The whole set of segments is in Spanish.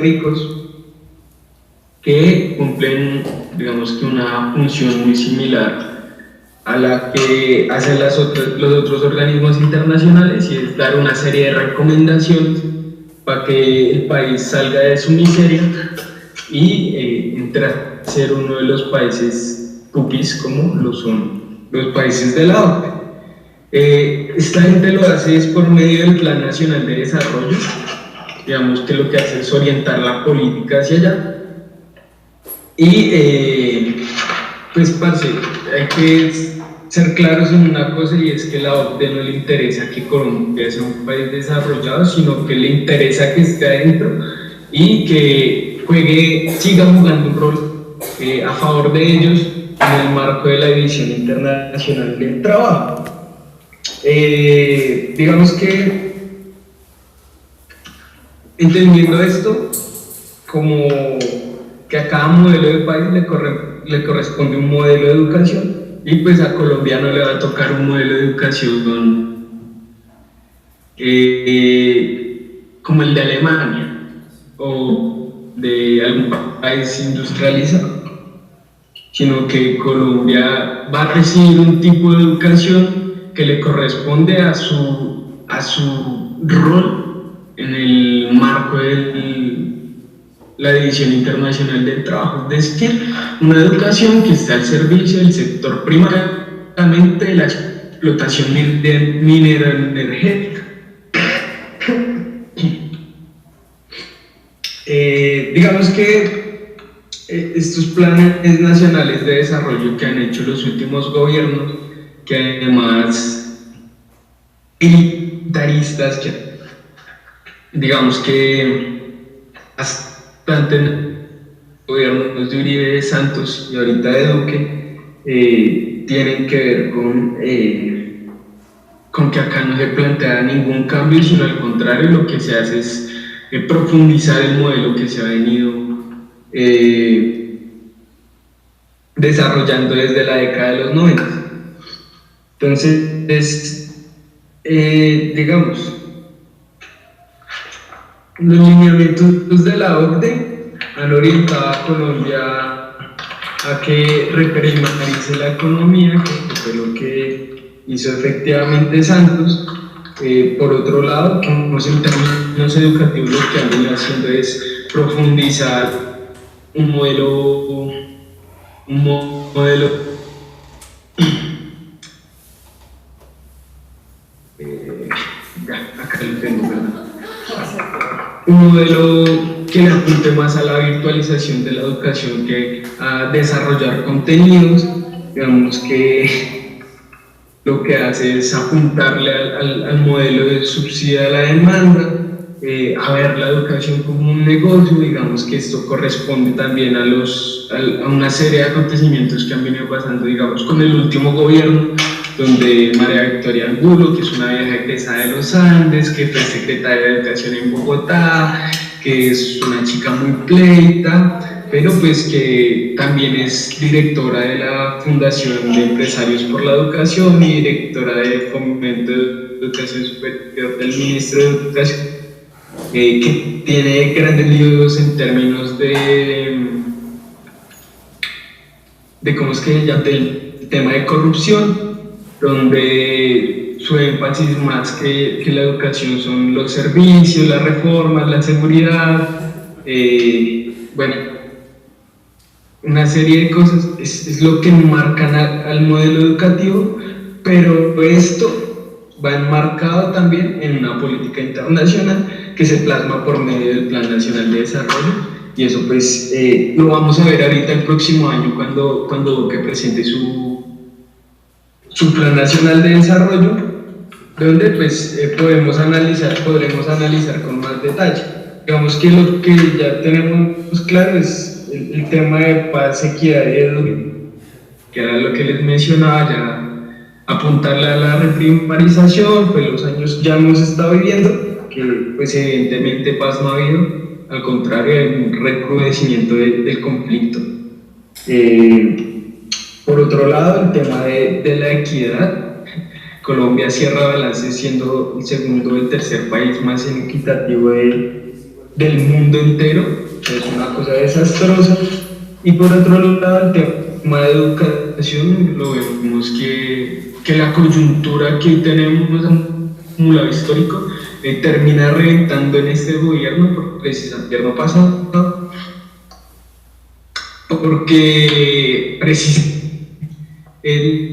ricos que cumplen, digamos que una función muy similar a la que hacen los otros organismos internacionales, y es dar una serie de recomendaciones para que el país salga de su miseria y entre a ser uno de los países pupis como lo son los países de la OCDE. Esta gente lo hace es por medio del Plan Nacional de Desarrollo, digamos que lo que hace es orientar la política hacia allá. Y pues parce, hay que ser claros en una cosa, y es que a la OCDE no le interesa que Colombia sea un país desarrollado, sino que le interesa que esté adentro y que siga jugando un rol a favor de ellos en el marco de la División Internacional del Trabajo. Digamos que entendiendo esto como que a cada modelo de país le corresponde un modelo de educación, y pues a Colombia no le va a tocar un modelo de educación como el de Alemania o de algún país industrializado, sino que Colombia va a recibir un tipo de educación que le corresponde a su rol en el marco de la División Internacional del Trabajo, es decir, una educación que está al servicio del sector primariamente de la explotación minero-energética. Digamos que estos planes nacionales de desarrollo que han hecho los últimos gobiernos, que además militaristas, que digamos que bastante gobiernos de Uribe, Santos y ahorita de Duque, tienen que ver con que acá no se plantea ningún cambio, sino al contrario, lo que se hace es profundizar el modelo que se ha venido desarrollando desde la década de los 90. Entonces, digamos, los lineamientos de la OCDE han orientado a Colombia a que reprimarice la economía, que fue lo que hizo efectivamente Santos. Por otro lado, en términos educativos, lo que han venido haciendo es profundizar un modelo acá lo tengo, ¿verdad? Un modelo que le apunte más a la virtualización de la educación que a desarrollar contenidos. Digamos que lo que hace es apuntarle al modelo de subsidio a la demanda, a ver la educación como un negocio. Digamos que esto corresponde también a una serie de acontecimientos que han venido pasando, digamos, con el último gobierno, donde María Victoria Angulo, que es una vieja egresada de los Andes, que fue secretaria de Educación en Bogotá, que es una chica muy pleita, pero pues que también es directora de la Fundación de Empresarios por la Educación y directora de Fomento de Educación Superior del Ministro de Educación, que tiene grandes líos en términos de cómo es que ya del tema de corrupción, donde su énfasis más que la educación son los servicios, las reformas, la seguridad, bueno, una serie de cosas es lo que marcan al modelo educativo, pero esto va enmarcado también en una política internacional que se plasma por medio del Plan Nacional de Desarrollo, y eso pues lo vamos a ver ahorita el próximo año cuando Duque presente su Plan Nacional de Desarrollo, donde pues podremos analizar con más detalle. Digamos que lo que ya tenemos claro es el tema de paz, equidad y educación, que era lo que les mencionaba, ya apuntarle a la reprimarización. Pues los años ya hemos estado viviendo que pues evidentemente paz no ha habido, al contrario, hay un recrudecimiento del conflicto. Por otro lado, el tema de la equidad, Colombia cierra balance siendo el segundo o el tercer país más inequitativo de del mundo entero, es una cosa desastrosa. Y por otro lado, el tema de educación, lo vemos que la coyuntura que tenemos acumulado histórico termina reventando en este gobierno, precisamente el gobierno pasado, porque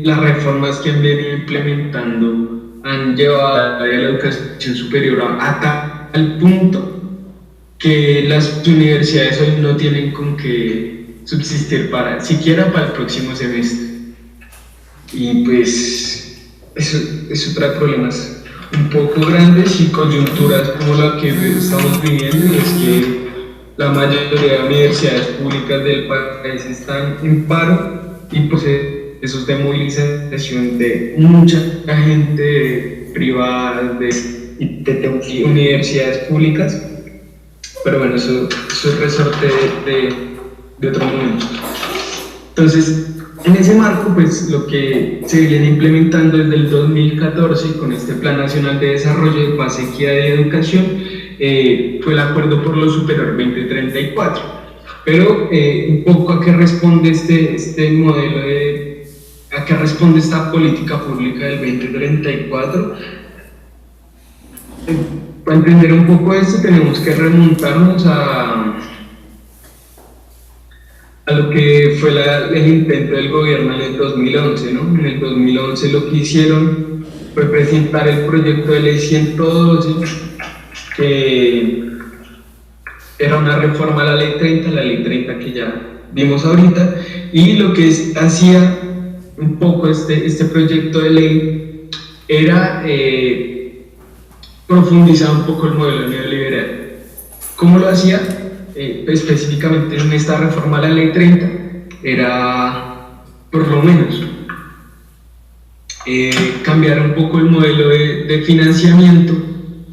las reformas que han venido implementando han llevado a la educación superior a tal punto que las universidades hoy no tienen con qué subsistir siquiera para el próximo semestre. Y pues eso trae problemas un poco grandes y coyunturas como la que estamos viviendo, y es que la mayoría de universidades públicas del país están en paro, y pues eso es de movilización de mucha gente privada de universidades públicas. Pero bueno, eso es resorte de otro momento. Entonces, en ese marco, pues lo que se viene implementando desde el 2014 con este Plan Nacional de Desarrollo de Paz, Equidad y Educación fue el Acuerdo por lo Superior 2034. Pero un poco a qué responde este modelo a qué responde esta política pública del 2034. Para entender un poco esto tenemos que remontarnos a lo que fue el intento del gobierno en el 2011, ¿no? En el 2011 lo que hicieron fue presentar el proyecto de ley 112, que era una reforma a la ley 30 que ya vimos ahorita, y lo que hacía un poco este proyecto de ley era profundizar un poco el modelo neoliberal. ¿Cómo lo hacía? Específicamente en esta reforma a la ley 30 era, por lo menos, cambiar un poco el modelo de financiamiento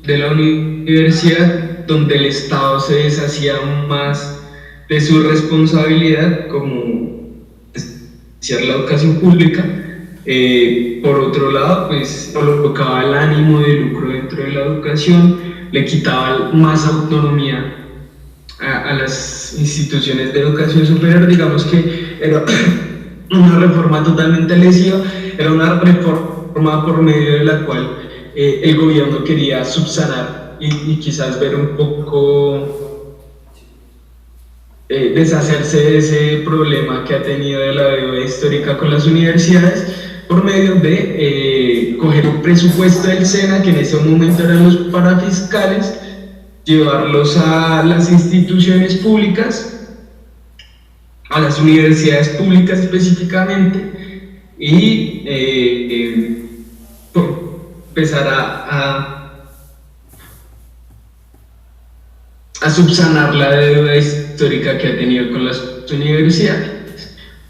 de la universidad, donde el Estado se deshacía más de su responsabilidad, como la educación pública. Por otro lado, pues colocaba el ánimo de lucro dentro de la educación, le quitaba más autonomía a las instituciones de educación superior. Digamos que era una reforma totalmente lesiva, era una reforma por medio de la cual el gobierno quería subsanar y quizás ver un poco deshacerse de ese problema que ha tenido de la deuda histórica con las universidades, por medio de coger un presupuesto del SENA, que en ese momento eran los parafiscales, llevarlos a las instituciones públicas, a las universidades públicas específicamente, y empezar a subsanar la deuda histórica que ha tenido con las universidades.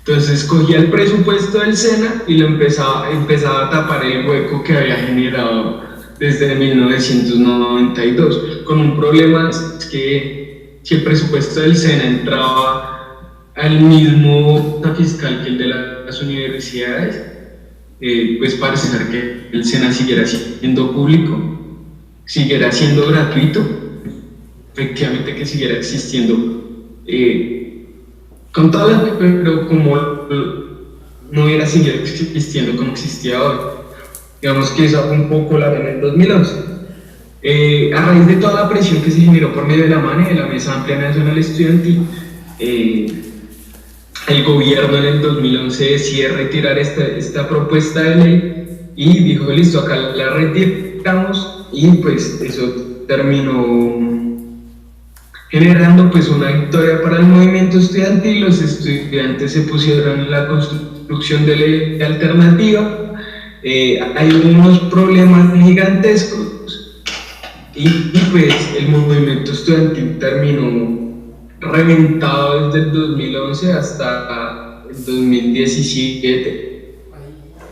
Entonces cogía el presupuesto del SENA y lo empezaba a tapar el hueco que había generado desde 1992, con un problema que si el presupuesto del SENA entraba al mismo fiscal que el de las universidades, pues parece ser que el SENA siguiera siendo público, siguiera siendo gratuito, efectivamente que siguiera existiendo con todo, pero como no hubiera seguido existiendo como existía hoy. Digamos que eso fue un poco la en el 2011. A raíz de toda la presión que se generó por medio de la MANE, de la Mesa Amplia Nacional Estudiantil, el gobierno en el 2011 decide retirar esta propuesta de ley y dijo: listo, acá la retiramos, y pues eso terminó generando pues una victoria para el movimiento estudiantil. Los estudiantes se pusieron en la construcción de ley alternativa. Hay unos problemas gigantescos y pues el movimiento estudiantil terminó reventado desde el 2011 hasta el 2017.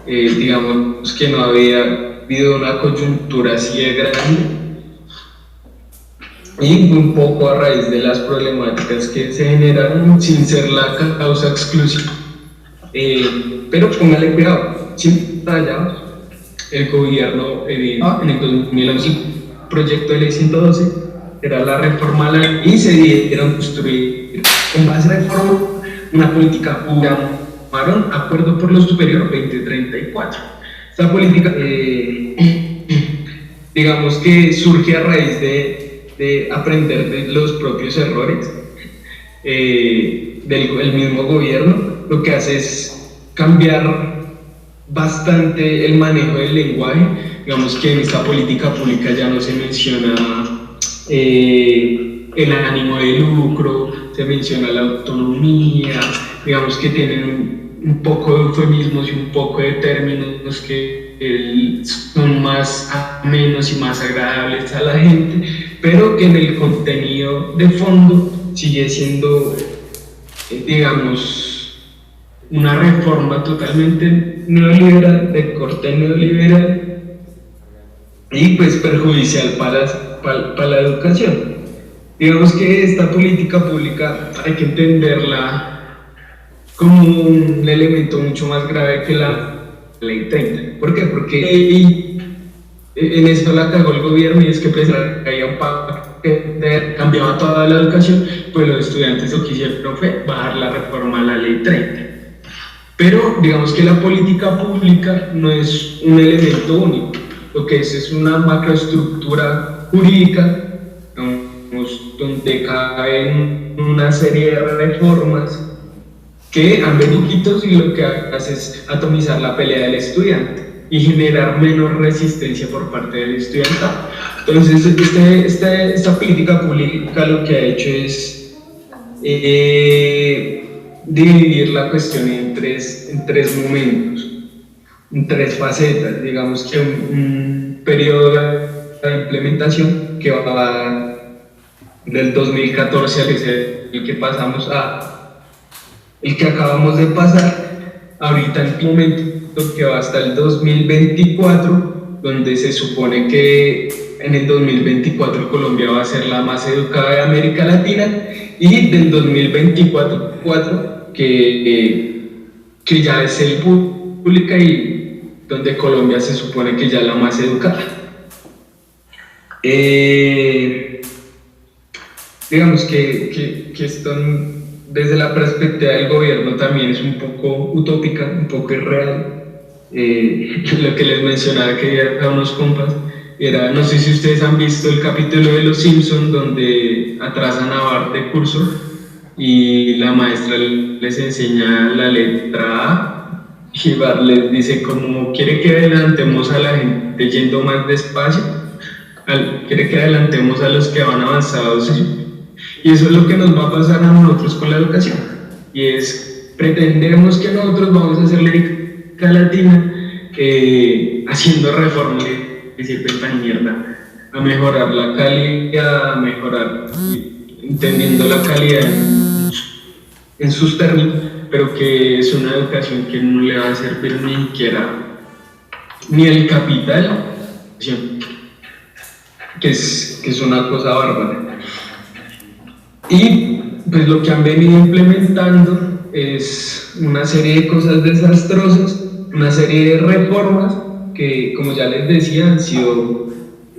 Digamos que no había habido una coyuntura así de grande, y un poco a raíz de las problemáticas que se generaron, sin ser la causa exclusiva. Pero póngale cuidado, sin rayados, el gobierno en el 2011, proyecto de ley 112, era la reforma a la ley, y se dieron construir en base a reforma una política pública, llamaron Acuerdo por lo Superior 2034. Esta política, digamos que surge a raíz de aprender de los propios errores del mismo gobierno. Lo que hace es cambiar bastante el manejo del lenguaje. Digamos que en esta política pública ya no se menciona el ánimo de lucro, se menciona la autonomía, digamos que tienen un poco de eufemismos y un poco de términos que son más amenos y más agradables a la gente, pero que en el contenido de fondo sigue siendo, digamos, una reforma totalmente neoliberal, de corte neoliberal, y pues perjudicial para la educación. Digamos que esta política pública hay que entenderla como un elemento mucho más grave que la ley 30. ¿Por qué? Porque en eso la cagó el gobierno, y es que había un pacto que cambiaba toda la educación, pues los estudiantes lo que hicieron fue bajar la reforma a la ley 30. Pero digamos que la política pública no es un elemento único, lo que es una macroestructura jurídica, donde caben una serie de reformas que han venido y lo que hace es atomizar la pelea del estudiante y generar menos resistencia por parte del estudiantado. Entonces, esta política pública lo que ha hecho es dividir la cuestión en tres momentos, en tres facetas. Digamos que un periodo de implementación que va del 2014 al el que pasamos el que acabamos de pasar, ahorita en el momento que va hasta el 2024, donde se supone que en el 2024 Colombia va a ser la más educada de América Latina, y del 2024 que ya es el pública, y donde Colombia se supone que ya es la más educada. Digamos que esto, desde la perspectiva del gobierno, también es un poco utópica, un poco irreal. Lo que les mencionaba que a unos compas era, no sé si ustedes han visto el capítulo de Los Simpson donde atrasan a Bart de curso y la maestra les enseña la letra A, y Bart les dice como quiere que adelantemos a la gente yendo más despacio, quiere que adelantemos a los que van avanzados. Y eso es lo que nos va a pasar a nosotros con la educación, y es, pretendemos que nosotros vamos a hacer la América Latina haciendo reformas que sirven para mierda, a mejorar la calidad, a mejorar, entendiendo la calidad en sus términos, pero que es una educación que no le va a servir ni siquiera ni el capital, que es una cosa bárbara. Y pues lo que han venido implementando es una serie de cosas desastrosas, una serie de reformas que, como ya les decía, han sido,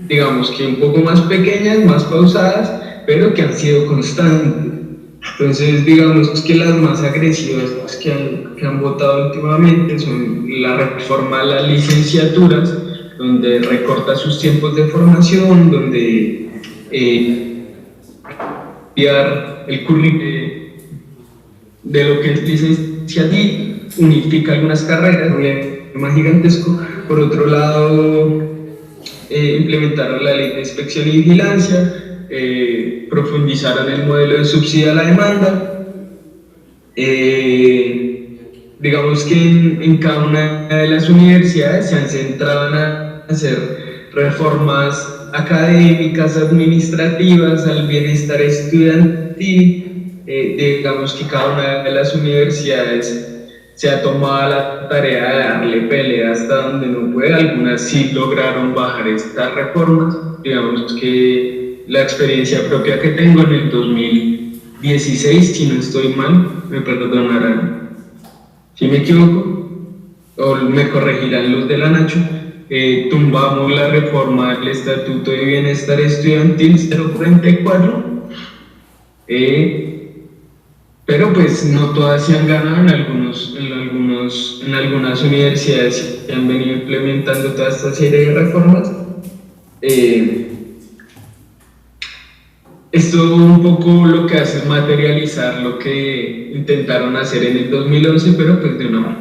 digamos que un poco más pequeñas, más pausadas, pero que han sido constantes. Entonces, digamos que las más agresivas que han votado últimamente son la reforma a las licenciaturas, donde recorta sus tiempos de formación, donde el currículum de lo que es licenciatura, unifica algunas carreras, un problema gigantesco. Por otro lado, implementaron la ley de inspección y vigilancia, profundizaron el modelo de subsidio a la demanda. Digamos que en cada una de las universidades se han centrado en hacer reformas académicas, administrativas, al bienestar estudiantil. Digamos que cada una de las universidades se ha tomado la tarea de darle pelea hasta donde no puede. Algunas sí lograron bajar estas reformas. Digamos que la experiencia propia que tengo en el 2016, si no estoy mal, me perdonarán si me equivoco, o me corregirán los de la Nacho, tumbamos la reforma del Estatuto de Bienestar Estudiantil 044, pero pues no todas se han ganado. En algunas universidades se han venido implementando toda esta serie de reformas. Esto un poco lo que hace es materializar lo que intentaron hacer en el 2011, pero pues de una manera.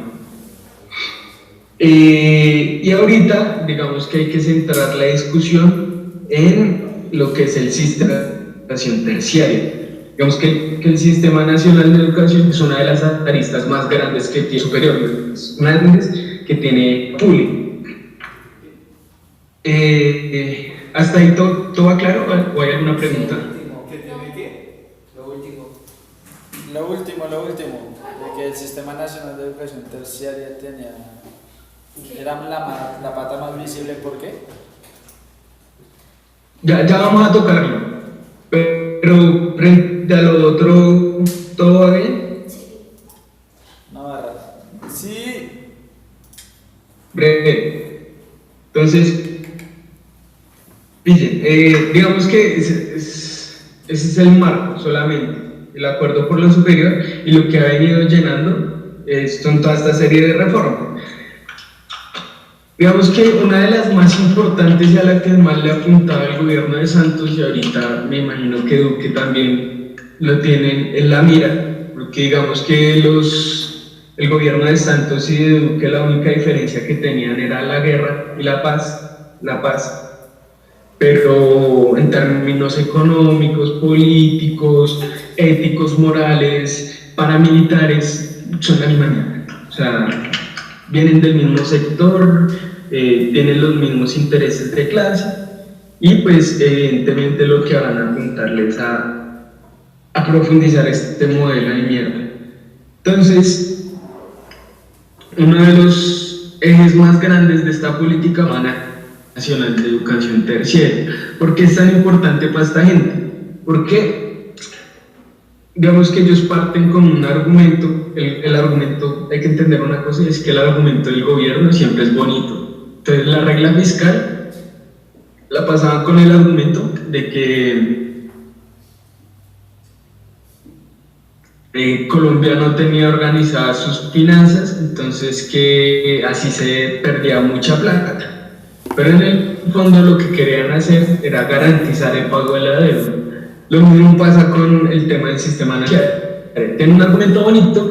Y ahorita, digamos que hay que centrar la discusión en lo que es el sistema de educación terciaria. Digamos que el Sistema Nacional de Educación es una de las aristas más grandes que tiene superior, más grandes que tiene público. ¿Hasta ahí todo va claro o hay alguna pregunta? ¿Qué tiene qué? Lo último, de que el Sistema Nacional de Educación Terciaria era la pata más visible. ¿Por qué? Ya vamos a tocarlo, pero frente a lo otro, ¿todo va bien? No, verdad. Sí. Breve. Entonces, digamos que ese es el marco solamente, el acuerdo por lo superior, y lo que ha venido llenando son toda esta serie de reformas. Digamos que una de las más importantes y a la que más le apuntaba el gobierno de Santos, y ahorita me imagino que Duque también lo tiene en la mira, porque digamos que el gobierno de Santos y de Duque la única diferencia que tenían era la guerra y la paz, pero en términos económicos, políticos, éticos, morales, paramilitares, son la misma mierda. O sea, vienen del mismo sector, tienen los mismos intereses de clase, y pues evidentemente lo que van a apuntarles a profundizar este modelo de mierda. Entonces, uno de los ejes más grandes de esta política nacional de educación terciaria. ¿Por qué es tan importante para esta gente? Porque digamos que ellos parten con un argumento, el argumento, hay que entender una cosa, y es que el argumento del gobierno siempre es bonito. Entonces la regla fiscal la pasaban con el argumento de que Colombia no tenía organizadas sus finanzas, entonces que así se perdía mucha plata. Pero en el fondo lo que querían hacer era garantizar el pago de la deuda. Lo mismo pasa con el tema del sistema nacional. Tiene un argumento bonito